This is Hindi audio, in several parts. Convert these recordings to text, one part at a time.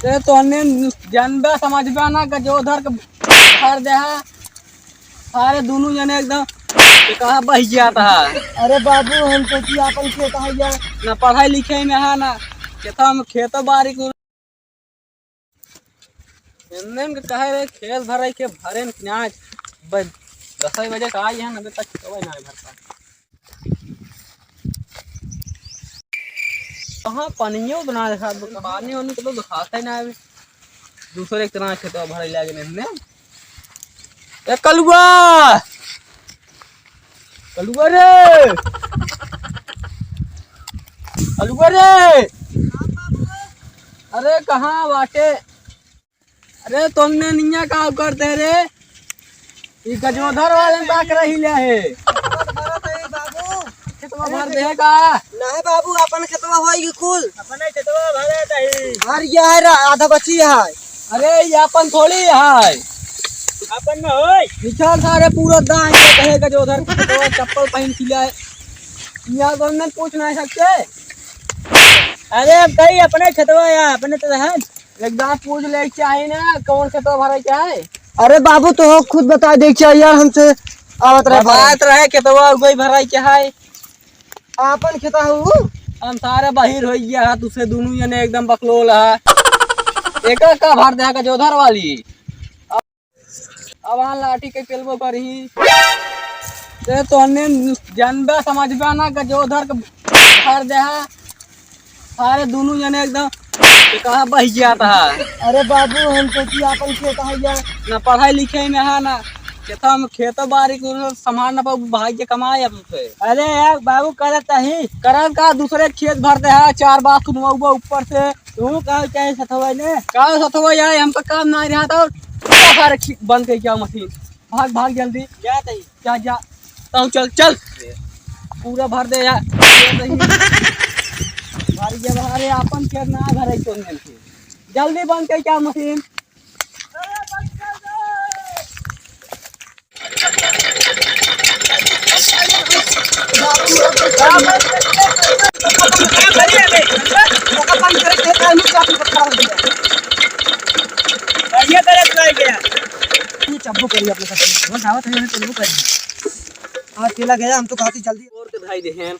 ते तोने जानबे समझबे ना कि जो उधर भर दे है सारे दोनों जने एकदम कहाँ बह गया था। अरे बाबू हम तो कि अपन खेत है या ना पढ़ाई लिखाई में है ना खेता में खेतो बाड़ी को कहे रहे खेत भर के भरे आज 10 बजे का आई है ना तक ना भरता कहाँ पानियों बना देखा पानी होने को तो दिखाता ही ना अभी दूसरे एक तरह खेत भरे लगे ने कलुआ कलुआ रे कलुआ रे अरे कहाँ बाटे अरे तुमने निया का करते रे ये गजोधर वाले ताक रही ले है बाबू खेतवा भर दे का नहीं बाबू अपन खेतवा होई कुल अपने खेतवा भरे दही हर ये है आधा बची है। अरे ये अपन थोड़ी है अपन में होई निकाल सारे पूरा दाएं के कहे गजोधर खेतवा चप्पल पहन के ले यहाँ तुमने पूछ नहीं सकते। अरे अब कहीं अपने खेतवा या अपने तो है एकदम पूछ ले चाहिए ना कौन खेतवा भरे क्या है। अरे बाबू तो हो खुद बता दे क्या यार हमसे आवत रहे बात रहे खेतवा कोई भराई क्या है अपन खेता हूँ हम सारे बाहर हो गया है तुझसे दोनों जने एकदम बकलोल है एक का भर दे गजोधर वाली अब लाठी के पेलबो करही ते तोने जानबे समझबे ना गजोधर के भर दे है सारे दोनों जने एकदम कहाँ बह गया था। अरे बाबू हम तो कि अपन खेता है या ना पढ़ाई लिखाई में है ना खेता में खेतो बाड़ी को संभालना पाऊ भाई के कमाए अब तुझे। अरे यार बाबू करता ही करन का दूसरे खेत भरते है 4 बार सुनवा ऊपर से तू कहा चाहे सतवा ने का सतवा यार हमका काम नहीं रहा था सारे बंद कर क्या मशीन भाग भाग जल्दी जाता ही जा जा तो चल चल पूरा भर दे यार भारी जब अरे अपन खेत ना भरे जल्दी बंद कर क्या मशीन चब्बू करिए अपने साथ वो दावत है चब्बू करिए हां केला गया हम तो खाती जल्दी और के भाई देहन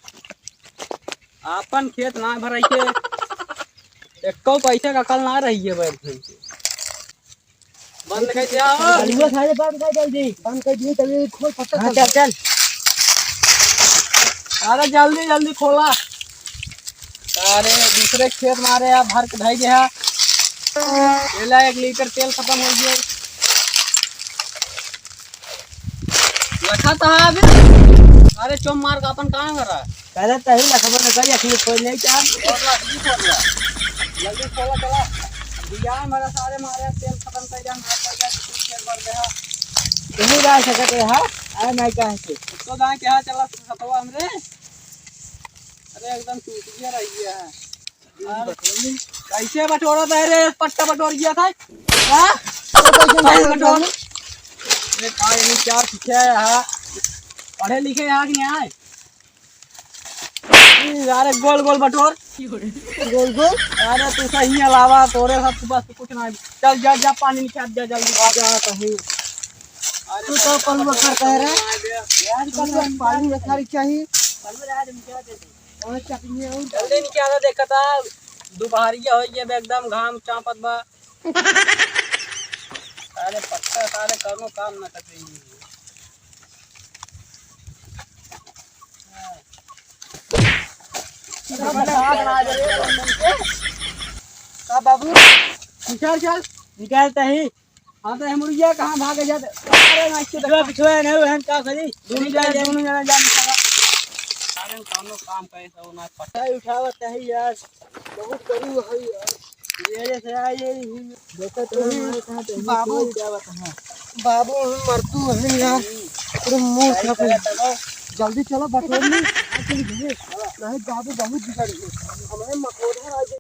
अपन खेत ना भराई के एको पैसा का कल ना रही है बैठ के बंद कर दिया अलुआ खाए बंद कर जल्दी बंद कर दिए तभी खोल पत्ता चल चल अरे जल्दी जल्दी खोला अरे दूसरे खेत मारे आप भर के भाई गया केला 1 लीटर तेल खत्म हो गया लखा था अभी अरे चोम मार का अपन कहाँ कर रहा है पहले तो ही ना खबर करी अखिल खोल ले क्या और जल्दी खोला चला दिया मेरा सारे मारे तेल खत्म कर दिया मार कर दिया खेत भर गया नहीं जा सकते हां अरे नहीं कहां से तो गाय क्या चला सतवा हमरे अरे एकदम टूट गया रही है कैसे बटोरा था रे पट्टा बटोर गया था हां कैसे बटोर ये काय नहीं क्या सीखा है हां पढ़े लिखे यहाँ कि नहीं आए यार गोल गोल बटोर गोल गोल अरे तू सही अलावा तोरे सब बस कुछ नहीं चल जा जा पानी निकाल जा जल्दी आ जा कहीं तू तो पलवा करता है रे यार कल पानी रखारी चाहिए पलवा आज निकाल दे और चटनी और जल्दी निकाल देखा था दोपहरिया हो गया एकदम घाम चापत बा सारे पत्ता सारे करो काम ना कर रही का बाबू निकाल चल निकालता ही हाँ तो मुर्गिया कहाँ भागे जाते अरे नाचते पिछवा पिछवा नहीं हम का करी दोनों जना जा निकाला सारे काम कैसा होना पता उठावत है यार बहुत करू है यार ये से आए देखो तो बाबू बाबू हम मरतू है यार पूरा मुंह खराब जल्दी चलो बटोर नहीं बाबू बहुत बिगड़ गए हमारे मकोड़ा